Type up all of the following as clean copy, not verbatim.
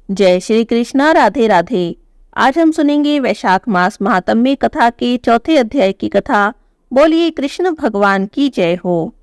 जय श्री कृष्णा। राधे राधे। आज हम सुनेंगे वैशाख मास महात्म्य कथा के चौथे अध्याय की कथा। बोलिए कृष्ण भगवान की जय हो।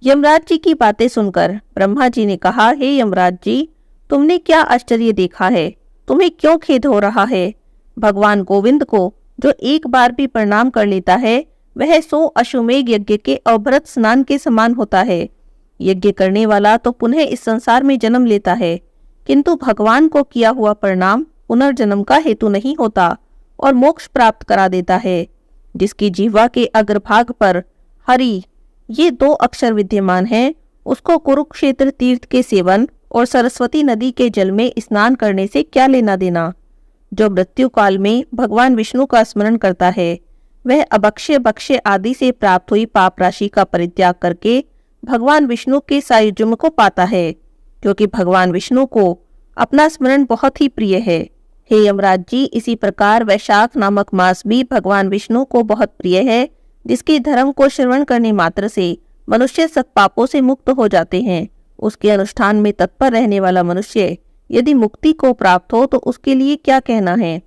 यमराज जी की बातें सुनकर ब्रह्मा जी ने कहा, हे यमराज जी, तुमने क्या आश्चर्य देखा है? तुम्हें क्यों खेद हो रहा है? भगवान गोविंद को जो एक बार भी प्रणाम कर लेता है वह 100 अश्वमेघ यज्ञ के अवभृत स्नान के समान होता है। यज्ञ करने वाला तो पुनः इस संसार में जन्म लेता है, किंतु भगवान को किया हुआ प्रणाम पुनर्जन्म का हेतु नहीं होता और मोक्ष प्राप्त करा देता है। जिसकी जिह्वा के अग्रभाग पर हरि ये 2 अक्षर विद्यमान हैं, उसको कुरुक्षेत्र तीर्थ के सेवन और सरस्वती नदी के जल में स्नान करने से क्या लेना देना। जो मृत्यु काल में भगवान विष्णु का स्मरण करता है वह अभक्ष्य भक्ष्य आदि से प्राप्त हुई पाप राशि का परित्याग करके भगवान विष्णु के सायुज्य को पाता है, क्योंकि भगवान विष्णु को अपना स्मरण बहुत ही प्रिय है। हे यमराज जी, इसी प्रकार वैशाख नामक मास भी भगवान विष्णु को बहुत प्रिय है, जिसके धर्म को श्रवण करने मात्र से मनुष्य सत्पापों से मुक्त हो जाते हैं। उसके अनुष्ठान में तत्पर रहने वाला मनुष्य यदि मुक्ति को प्राप्त हो तो उसके लिए क्या कहना है।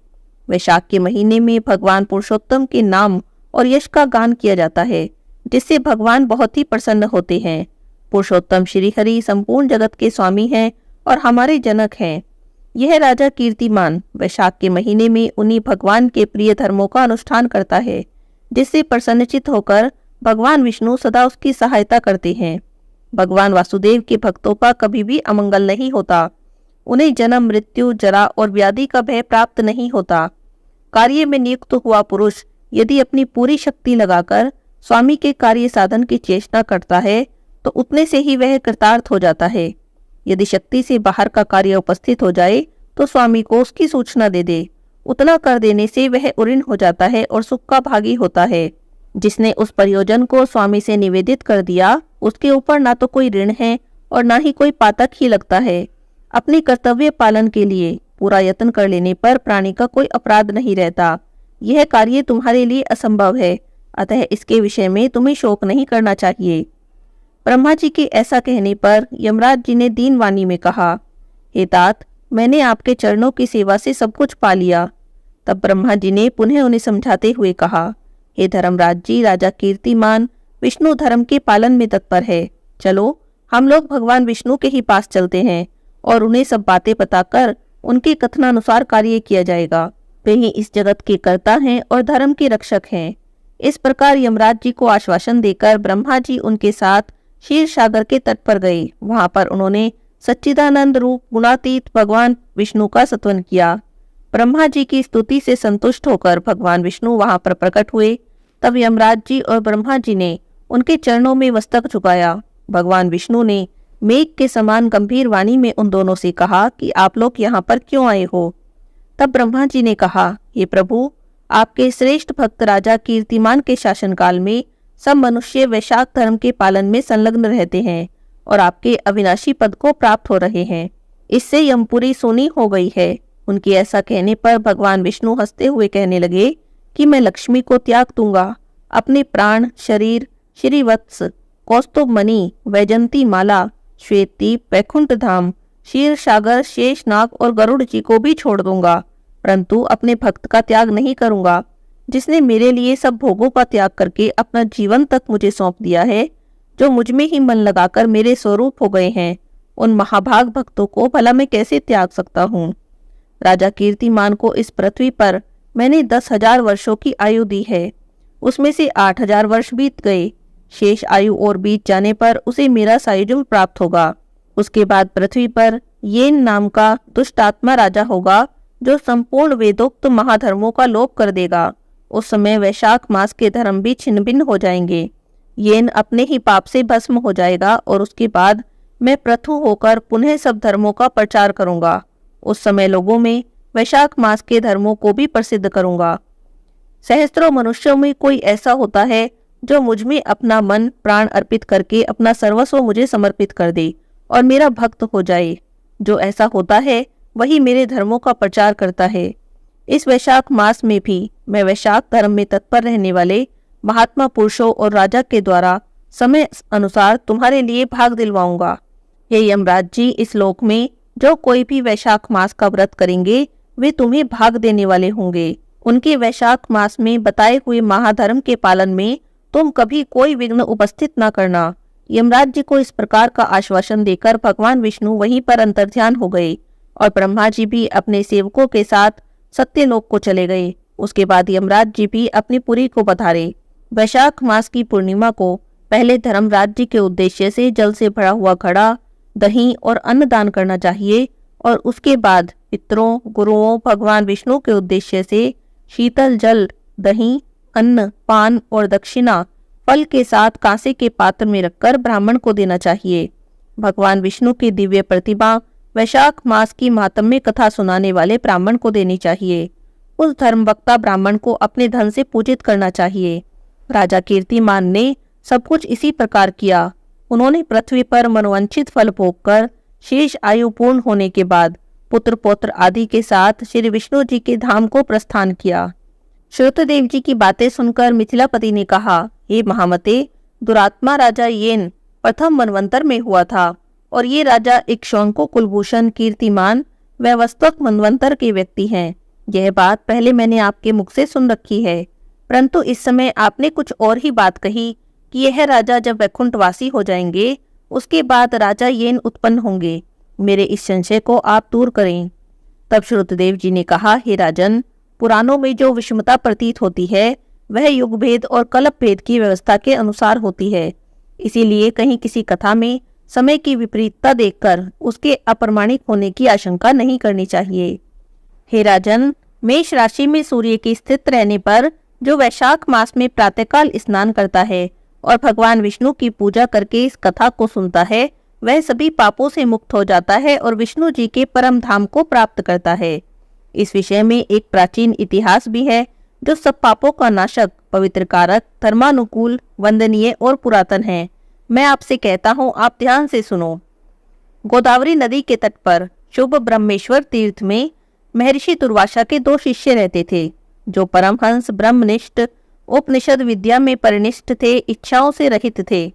वैशाख के महीने में भगवान पुरुषोत्तम के नाम और यश का गान किया जाता है, जिससे भगवान बहुत ही प्रसन्न होते हैं। पुरुषोत्तम श्री हरि संपूर्ण जगत के स्वामी हैं और हमारे जनक हैं। यह राजा कीर्तिमान वैशाख के महीने में उन्हीं भगवान के प्रिय धर्मों का अनुष्ठान करता है, जिससे प्रसन्नचित होकर भगवान विष्णु सदा उसकी सहायता करते हैं। भगवान वासुदेव के भक्तों का कभी भी अमंगल नहीं होता। उन्हें जन्म मृत्यु जरा और व्याधि का भय प्राप्त नहीं होता। कार्य में नियुक्त हुआ पुरुष यदि अपनी पूरी शक्ति लगाकर स्वामी के कार्य साधन की चेष्टा करता है तो उतने से ही वह कृतार्थ हो जाता है। यदि शक्ति से बाहर का कार्य उपस्थित हो जाए तो स्वामी को उसकी सूचना दे दे। उतना कर देने से वह उऋण हो जाता है और सुख का भागी होता है। जिसने उस प्रयोजन को स्वामी से निवेदित कर दिया उसके ऊपर ना तो कोई ऋण है और ना ही कोई पातक ही लगता है। अपने कर्तव्य पालन के लिए पूरा यत्न कर लेने पर प्राणी का कोई अपराध नहीं रहता। यह कार्य तुम्हारे लिए असंभव है, अतः इसके विषय में तुम्हें शोक नहीं करना चाहिए। ब्रह्मा जी के ऐसा कहने पर यमराज जी ने दीन वाणी में कहा, हे तात, मैंने आपके चरणों की सेवा से सब कुछ पा लिया। तब ब्रह्मा जी ने पुनः उन्हें समझाते हुए कहा, हे धर्मराज जी, राजा कीर्तिमान विष्णु धर्म के पालन में तत्पर है। चलो हम लोग भगवान विष्णु के ही पास चलते हैं और उन्हें सब बातें बताकर उनके कथनानुसार कार्य किया जाएगा। वे ही इस जगत के कर्ता हैं और धर्म के रक्षक हैं। इस प्रकार यमराज जी को आश्वासन देकर ब्रह्मा जी उनके साथ क्षीर सागर के तट पर गए। वहां पर उन्होंने सच्चिदानंद रूप गुणातीत भगवान विष्णु का स्तवन किया। ब्रह्मा जी की स्तुति से संतुष्ट होकर भगवान विष्णु वहां पर प्रकट हुए। तब यमराज जी और ब्रह्मा जी ने उनके चरणों में मस्तक झुकाया। भगवान विष्णु ने मेघ के समान गंभीर वाणी में उन दोनों से कहा कि आप लोग यहाँ पर क्यों आए हो। तब ब्रह्मा जी ने कहा, हे प्रभु, आपके श्रेष्ठ भक्त राजा कीर्तिमान के शासनकाल में सब मनुष्य वैशाख धर्म के पालन में संलग्न रहते हैं और आपके अविनाशी पद को प्राप्त हो रहे हैं। इससे यमपुरी सोनी हो गई है। उनके ऐसा कहने पर भगवान विष्णु हंसते हुए कहने लगे कि मैं लक्ष्मी को त्याग दूंगा। अपने प्राण, शरीर, श्रीवत्स, कौस्तुभ मणि, वैजंती माला, श्वेतदीप, वैकुंठ धाम, क्षीर सागर, शेषनाग और गरुड़ जी को भी छोड़ दूंगा, परंतु अपने भक्त का त्याग नहीं करूंगा, जिसने मेरे लिए सब भोगों का त्याग करके अपना जीवन तक मुझे सौंप दिया है। जो मुझ में ही मन लगाकर मेरे स्वरूप हो गए हैं, उन महाभाग भक्तों को भला मैं कैसे त्याग सकता हूँ। राजा कीर्तिमान को इस पृथ्वी पर मैंने 10,000 वर्षों की आयु दी है। उसमें से 8,000 वर्ष बीत गए। शेष आयु और बीत जाने पर उसे मेरा सायुज्य प्राप्त होगा। उसके बाद पृथ्वी पर येन नाम का दुष्ट आत्मा राजा होगा, जो संपूर्ण वेदोक्त महाधर्मों का लोप कर देगा। उस समय वैशाख मास के धर्म भी छिन्न भिन्न हो जाएंगे। येन अपने ही पाप से भस्म हो जाएगा और उसके बाद मैं पृथु होकर पुनः सब धर्मों का प्रचार करूंगा। उस समय लोगों में वैशाख मास के धर्मों को भी प्रसिद्ध करूंगा। सहस्त्रों मनुष्यों में कोई ऐसा होता है जो मुझ में अपना मन प्राण अर्पित करके अपना सर्वस्व मुझे समर्पित कर दे और मेरा भक्त हो जाए। जो ऐसा होता है वही मेरे धर्मों का प्रचार करता है। इस वैशाख मास में भी मैं वैशाख धर्म में तत्पर रहने वाले महात्मा पुरुषों और राजा के द्वारा समय अनुसार तुम्हारे लिए भाग दिलवाऊंगा। हे यमराज जी, इस लोक में जो कोई भी वैशाख मास का व्रत करेंगे वे तुम्हें भाग देने वाले होंगे। उनके वैशाख मास में बताए हुए महाधर्म के पालन में तुम कभी कोई विघ्न उपस्थित न करना। यमराज जी को इस प्रकार का आश्वासन देकर भगवान विष्णु वहीं पर अंतर्ध्यान हो गए और ब्रह्मा जी भी अपने सेवकों के साथ सत्यलोक को चले गए। उसके बाद यमराज जी भी अपनी पुरी को पधारे। वैशाख मास की पूर्णिमा को पहले धर्मराज जी के उद्देश्य से जल से भरा हुआ घड़ा, दही और अन्न दान करना चाहिए और उसके बाद पितरों, गुरुओं, भगवान विष्णु के उद्देश्य से शीतल जल, दही, अन्न, पान और दक्षिणा फल के साथ कांसे के पात्र में रखकर ब्राह्मण को देना चाहिए। भगवान विष्णु की दिव्य प्रतिमा वैशाख मास की महात्म्य कथा सुनाने वाले ब्राह्मण को देनी चाहिए। उस धर्मवक्ता ब्राह्मण को अपने धन से पूजित करना चाहिए। राजा कीर्तिमान ने सब कुछ इसी प्रकार किया। उन्होंने पृथ्वी पर मनोवांछित फल भोग कर शेष आयु पूर्ण होने के बाद पुत्र पौत्र आदि के साथ श्री विष्णु जी के धाम को प्रस्थान किया। श्रुतदेव जी की बातें सुनकर मिथिलापति ने कहा, हे महामते, दुरात्मा राजा येन प्रथम मनवंतर में हुआ था और ये राजा इक्ष्वाकु कुलभूषण कीर्तिमान वैवस्वत मनवंतर के व्यक्ति हैं। यह बात पहले मैंने आपके मुख से सुन रखी है, परंतु इस समय आपने कुछ और ही बात कही कि यह राजा जब वैकुंठवासी हो जाएंगे उसके बाद राजा येन उत्पन्न होंगे। मेरे इस संशय को आप दूर करें। तब श्रुतदेव जी ने कहा, हे राजन, पुराणों में जो विषमता प्रतीत होती है वह युग भेद और कल्प भेद की व्यवस्था के अनुसार होती है। इसीलिए कहीं किसी कथा में समय की विपरीतता देखकर उसके अप्रमाणिक होने की आशंका नहीं करनी चाहिए। हे राजन, मेष राशि में सूर्य के स्थित रहने पर जो वैशाख मास में प्रातःकाल स्नान करता है और भगवान विष्णु की पूजा करके इस कथा को सुनता है, वह सभी पापों से मुक्त हो जाता है और विष्णु जी के परम धाम को प्राप्त करता है। इस विषय में एक प्राचीन इतिहास भी है जो सब पापों का नाशक, पवित्र कारक, धर्मानुकूल, वंदनीय और पुरातन है। मैं आपसे कहता हूँ, आप ध्यान से सुनो। गोदावरी नदी के तट पर शुभ ब्रह्मेश्वर तीर्थ में महर्षि दुर्वासा के 2 शिष्य रहते थे जो परमहंस, ब्रह्मनिष्ठ, उपनिषद विद्या में परिनिष्ठ थे, इच्छाओं से रहित थे।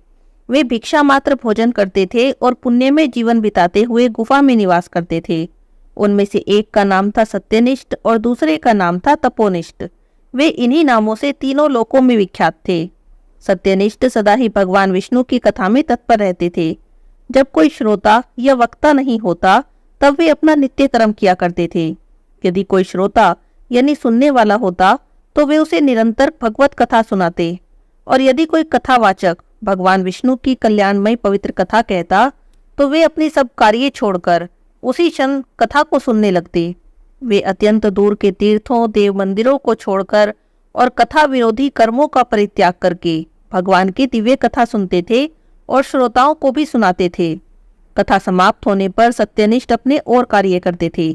वे भिक्षा मात्र भोजन करते थे और पुण्य में जीवन बिताते हुए गुफा में निवास करते थे। उनमें से एक का नाम था सत्यनिष्ठ और दूसरे का नाम था तपोनिष्ठ। वे इन्हीं नामों से तीनों लोकों में विख्यात थे। सत्यनिष्ठ सदा ही भगवान विष्णु की कथा में तत्पर रहते थे। जब कोई श्रोता या वक्ता नहीं होता तब वे अपना नित्य कर्म किया करते थे। यदि कोई श्रोता यानी सुनने वाला होता तो वे उसे निरंतर भगवत कथा सुनाते, और यदि कोई कथावाचक भगवान विष्णु की कल्याणमय पवित्र कथा कहता तो वे अपने सब कार्य छोड़कर उसी क्षण कथा को सुनने लगते। वे अत्यंत दूर के तीर्थों, देव मंदिरों को छोड़कर और कथा विरोधी कर्मों का परित्याग करके भगवान की दिव्य कथा सुनते थे और श्रोताओं को भी सुनाते थे। कथा समाप्त होने पर सत्यनिष्ठ अपने और कार्य करते थे।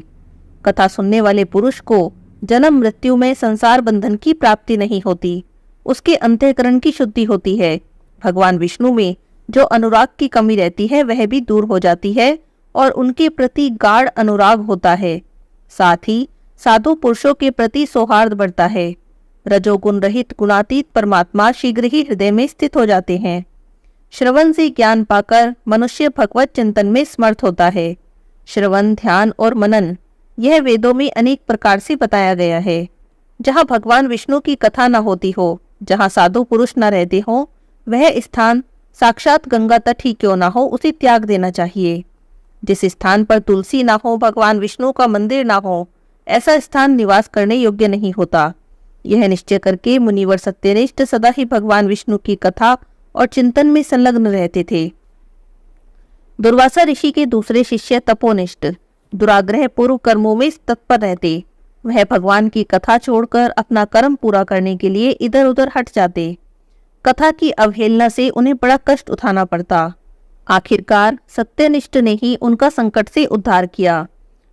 कथा सुनने वाले पुरुष को जन्म मृत्यु में संसार बंधन की प्राप्ति नहीं होती, उसके अंतःकरण की शुद्धि होती है। भगवान विष्णु में जो अनुराग की कमी रहती है वह भी दूर हो जाती है और उनके प्रति गाढ़ अनुराग होता है। साथ ही साधु पुरुषों के प्रति सौहार्द बढ़ता है। रजोगुण रहित गुणातीत परमात्मा शीघ्र ही हृदय में स्थित हो जाते हैं। श्रवण से ज्ञान पाकर मनुष्य भगवत चिंतन में समर्थ होता है। श्रवण, ध्यान और मनन यह वेदों में अनेक प्रकार से बताया गया है। जहाँ भगवान विष्णु की कथा न होती हो, जहाँ साधु पुरुष न रहते हो, वह स्थान साक्षात गंगा तट ही क्यों ना हो, उसे त्याग देना चाहिए। जिस स्थान पर तुलसी ना हो, भगवान विष्णु का मंदिर ना हो, ऐसा स्थान निवास करने योग्य नहीं होता। यह निश्चय करके मुनिवर सत्यनिष्ठ सदा ही भगवान विष्णु की कथा और चिंतन में संलग्न रहते थे। दुर्वासा ऋषि के दूसरे शिष्य तपोनिष्ठ दुराग्रह पूर्व कर्मों में तत्पर रहते। वह भगवान की कथा छोड़कर अपना कर्म पूरा करने के लिए इधर उधर हट जाते। कथा की अवहेलना से उन्हें बड़ा कष्ट उठाना पड़ता। आखिरकार सत्यनिष्ठ ने ही उनका संकट से उद्धार किया।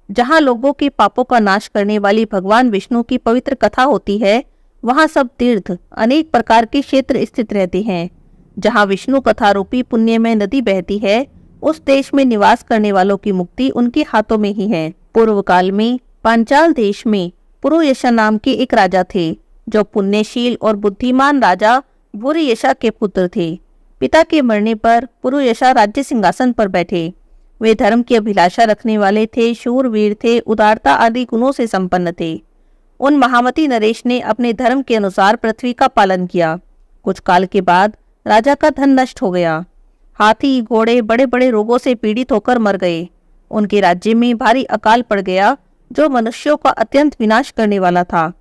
जहाँ लोगों के पापों का नाश करने वाली भगवान विष्णु की पवित्र कथा होती है, वहाँ सब तीर्थ, अनेक प्रकार के क्षेत्र स्थित रहते हैं। जहाँ विष्णु कथा रूपी पुण्यमय नदी बहती है, उस देश में निवास करने वालों की मुक्ति उनके हाथों में ही है। पूर्व काल में पांचाल देश में पुरुयशा नाम के एक राजा थे, जो पुण्यशील और बुद्धिमान राजा भूरियशा के पुत्र थे। पिता के मरने पर पुरुयशा राज्य सिंहासन पर बैठे। वे धर्म की अभिलाषा रखने वाले थे, शूरवीर थे, उदारता आदि गुणों से संपन्न थे। उन महामती नरेश ने अपने धर्म के अनुसार पृथ्वी का पालन किया। कुछ काल के बाद राजा का धन नष्ट हो गया। हाथी घोड़े बड़े बड़े रोगों से पीड़ित होकर मर गए। उनके राज्य में भारी अकाल पड़ गया जो मनुष्यों का अत्यंत विनाश करने वाला था।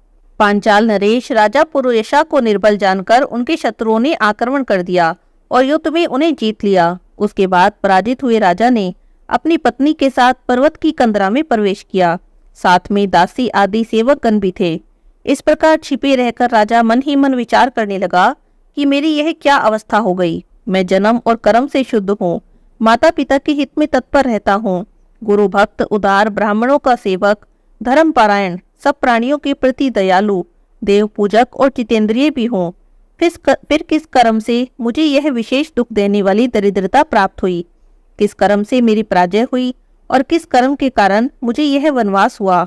पांचाल नरेश राजा पुरुयशा को निर्बल जानकर उनके शत्रुओं ने आक्रमण कर दिया और युद्ध में उन्हें जीत लिया। उसके बाद पराजित हुए राजा ने अपनी पत्नी के साथ पर्वत की कंदरा में प्रवेश किया। साथ में दासी आदि सेवकगण भी थे। इस प्रकार छिपे रहकर राजा मन ही मन विचार करने लगा कि मेरी यह क्या अवस्था हो गई। मैं जन्म और कर्म से शुद्ध हूँ, माता पिता के हित में तत्पर रहता हूँ, गुरु भक्त, उदार, ब्राह्मणों का सेवक, धर्म पारायण, सब प्राणियों के प्रति दयालु, देव पूजक और जितेंद्रिय भी हूँ। फिर किस कर्म से मुझे यह विशेष दुख देने वाली दरिद्रता प्राप्त हुई? किस कर्म से मेरी पराजय हुई और किस कर्म के कारण मुझे यह वनवास हुआ?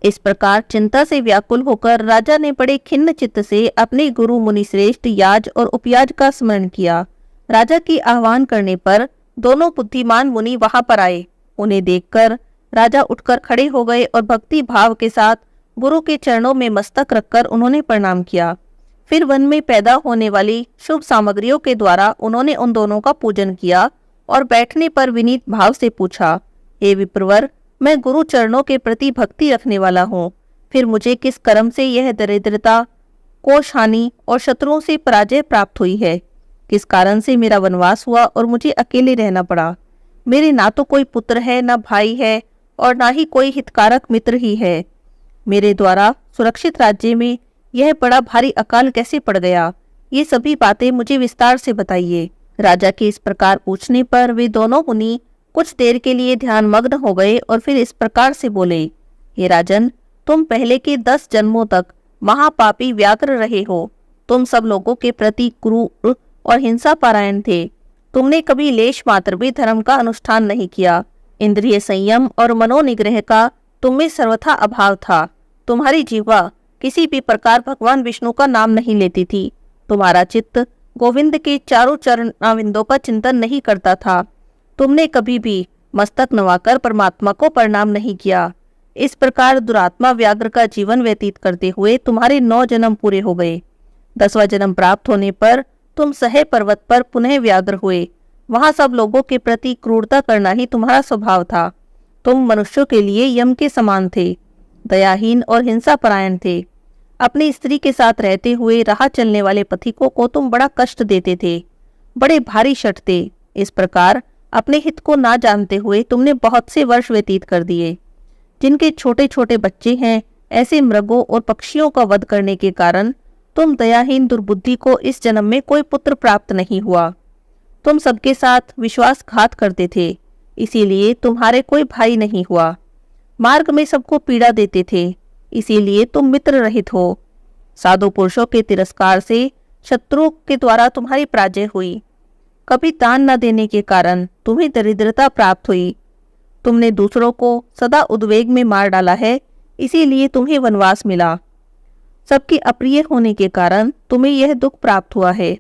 इस प्रकार चिंता से व्याकुल होकर राजा ने बड़े खिन्न चित्त से अपने गुरु मुनि श्रेष्ठ याज और उपयाज का स्मरण किया। राजा की आह्वान करने पर दोनों बुद्धिमान मुनि वहां पर आए। उन्हें देखकर राजा उठकर खड़े हो गए और भक्ति भाव के साथ गुरु के चरणों में मस्तक रखकर उन्होंने प्रणाम किया। फिर वन में पैदा होने वाली शुभ सामग्रियों के द्वारा उन्होंने उन दोनों का पूजन किया और बैठने पर विनीत भाव से पूछा, हे विप्रवर, मैं गुरु चरणों के प्रति भक्ति रखने वाला हूँ। फिर मुझे किस कर्म से यह दरिद्रता, कोष हानि और शत्रुओं से पराजय प्राप्त हुई है? किस कारण से मेरा वनवास हुआ और मुझे अकेले रहना पड़ा? मेरे ना तो कोई पुत्र है, ना भाई है और ना ही कोई हितकारक मित्र ही है। मेरे द्वारा सुरक्षित राज्य में यह बड़ा भारी अकाल कैसे पड़ गया? ये सभी बातें मुझे विस्तार से बताइए। राजा के इस प्रकार पूछने पर वे दोनों मुनि कुछ देर के लिए ध्यान मग्न हो गए और फिर इस प्रकार से बोले, हे राजन, तुम पहले के 10 जन्मों तक महापापी व्याघ्र रहे हो। तुम सब लोगों के प्रति क्रूर और हिंसा परायण थे। तुमने कभी लेश मात्र भी धर्म का अनुष्ठान नहीं किया। इंद्रिय संयम और मनोनिग्रह का तुम्हें सर्वथा अभाव था। तुम्हारी जिह्वा किसी भी प्रकार भगवान विष्णु का नाम नहीं लेती थी। तुम्हारा चित्त गोविंद के चारों चरणाविंदों का चिंतन नहीं करता था। तुमने कभी भी मस्तक नवाकर परमात्मा को प्रणाम नहीं किया। इस प्रकार दुरात्मा व्याघ्र का जीवन व्यतीत करते हुए तुम्हारे 9 जन्म पूरे हो गए। 10वां जन्म प्राप्त होने पर तुम सहे पर्वत पर पुनः व्याघ्र हुए। वहां सब लोगों के प्रति क्रूरता करना ही तुम्हारा स्वभाव था। तुम मनुष्यों के लिए यम के समान थे, दयाहीन और हिंसा परायण थे। अपनी स्त्री के साथ रहते हुए राह चलने वाले पथिकों को तुम बड़ा कष्ट देते थे, बड़े भारी शठ थे। इस प्रकार अपने हित को ना जानते हुए तुमने बहुत से वर्ष व्यतीत कर दिए। जिनके छोटे छोटे बच्चे हैं, ऐसे मृगों और पक्षियों का वध करने के कारण तुम दयाहीन दुर्बुद्धि को इस जन्म में कोई पुत्र प्राप्त नहीं हुआ। तुम सबके साथ विश्वासघात करते थे, इसीलिए तुम्हारे कोई भाई नहीं हुआ। मार्ग में सबको पीड़ा देते थे, इसीलिए तुम मित्र रहित हो। साधु पुरुषों के तिरस्कार से शत्रुओं के द्वारा तुम्हारी पराजय हुई। कभी दान न देने के कारण तुम्हें दरिद्रता प्राप्त हुई। तुमने दूसरों को सदा उद्वेग में मार डाला है, इसीलिए तुम्हें वनवास मिला। सबके अप्रिय होने के कारण तुम्हें यह दुख प्राप्त हुआ है।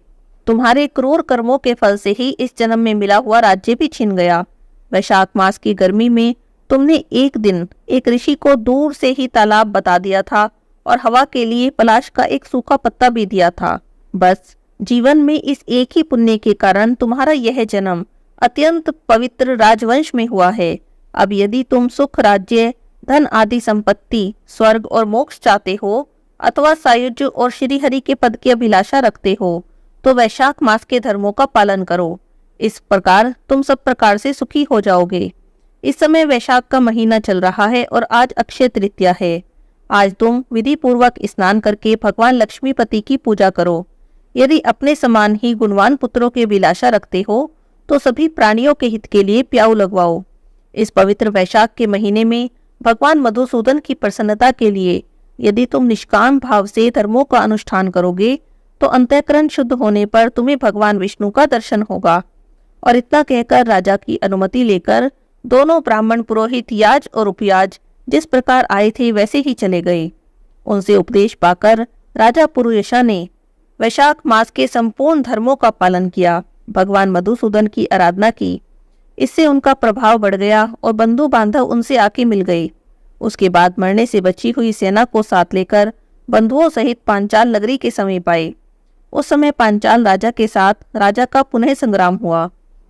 तुम्हारे क्रूर कर्मों के फल से ही इस जन्म में मिला हुआ राज्य भी छिन गया। वैशाख मास की गर्मी में तुमने एक दिन एक ऋषि को दूर से ही तालाब बता दिया था और हवा के लिए पलाश का एक सूखा पत्ता भी दिया था। बस जीवन में इस एक ही पुण्य के कारण तुम्हारा यह जन्म अत्यंत पवित्र राजवंश में हुआ है। अब यदि तुम सुख, राज्य, धन आदि संपत्ति, स्वर्ग और मोक्ष चाहते हो अथवा सायुज्य और श्रीहरि के पद की अभिलाषा रखते हो तो वैशाख मास के धर्मों का पालन करो। इस प्रकार तुम सब प्रकार से सुखी हो जाओगे। इस समय वैशाख का महीना चल रहा है और आज अक्षय तृतीया है। आज तुम विधि पूर्वक स्नान करके भगवान लक्ष्मीपति की पूजा करो। यदि अपने समान ही गुणवान पुत्रों की अभिलाषा रखते हो तो सभी प्राणियों के हित के लिए प्याऊ लगवाओ। इस पवित्र वैशाख के महीने में भगवान मधुसूदन की प्रसन्नता के लिए यदि तुम निष्काम भाव से धर्मों का अनुष्ठान करोगे तो अंतःकरण शुद्ध होने पर तुम्हें भगवान विष्णु का दर्शन होगा। और इतना कहकर राजा की अनुमति लेकर दोनों ब्राह्मण पुरोहित याज और उपयाज जिस प्रकार आए थे वैसे ही चले गए। उनसे उपदेश पाकर राजा पुरुयशा ने वैशाख मास के संपूर्ण धर्मों का पालन किया, भगवान मधुसूदन की आराधना की। इससे उनका प्रभाव बढ़ गया और बंधु बांधव उनसे आके मिल गए। उसके बाद मरने से बची हुई सेना को साथ लेकर बंधुओं सहित पांचाल नगरी के समीप आए। उस समय पांचाल राजा के साथ राजा का पुनः संग्राम हुआ।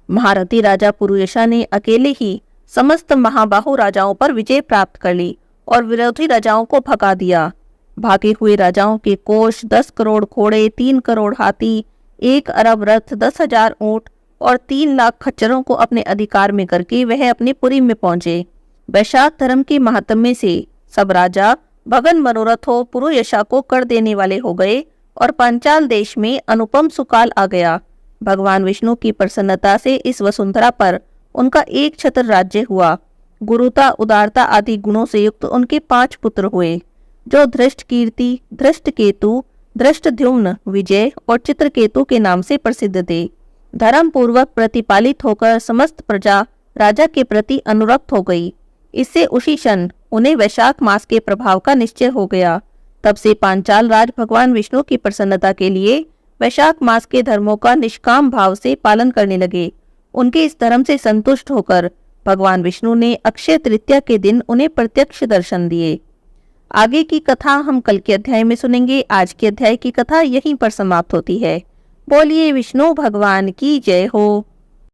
महारथी राजा पुरुयशा ने अकेले ही समस्त महाबाहु राजाओं पर विजय प्राप्त कर ली और विरोधी राजाओं को भगा दिया। भागे हुए राजाओं के कोष 10 करोड़ घोड़े, 3 करोड़ हाथी, 1 अरब रथ, 10,000 ऊंट और 3 लाख खच्चरों को अपने अधिकार में करके वह अपने पुरी में पहुंचे। वैशाख धर्म के महात्म्य से सब राजा भगन मनोरथों पुरुयशा को कर देने वाले हो गए और पांचाल देश में अनुपम सुकाल आ गया। भगवान विष्णु की प्रसन्नता से इस वसुंधरा पर उनका एक छत्र राज्य हुआ। गुरुता, उदारता आदि गुणों से युक्त उनके 5 पुत्र हुए, जो धृष्ट कीर्ति, धृष्ट केतु, धृष्टद्युम्न, विजय और चित्रकेतु के नाम से प्रसिद्ध थे। धर्म पूर्वक प्रतिपालित होकर समस्त प्रजा राजा के प्रति अनुरक्त हो गई। इससे उसी क्षण उन्हें वैशाख मास के प्रभाव का निश्चय हो गया। तब से पांचाल राज भगवान विष्णु की प्रसन्नता के लिए वैशाख मास के धर्मों का निष्काम भाव से पालन करने लगे। उनके इस धर्म से संतुष्ट होकर भगवान विष्णु ने अक्षय तृतीया के दिन उन्हें प्रत्यक्ष दर्शन दिए। आगे की कथा हम कल के अध्याय में सुनेंगे। आज के अध्याय की कथा यहीं पर समाप्त होती है। बोलिए विष्णु भगवान की जय हो।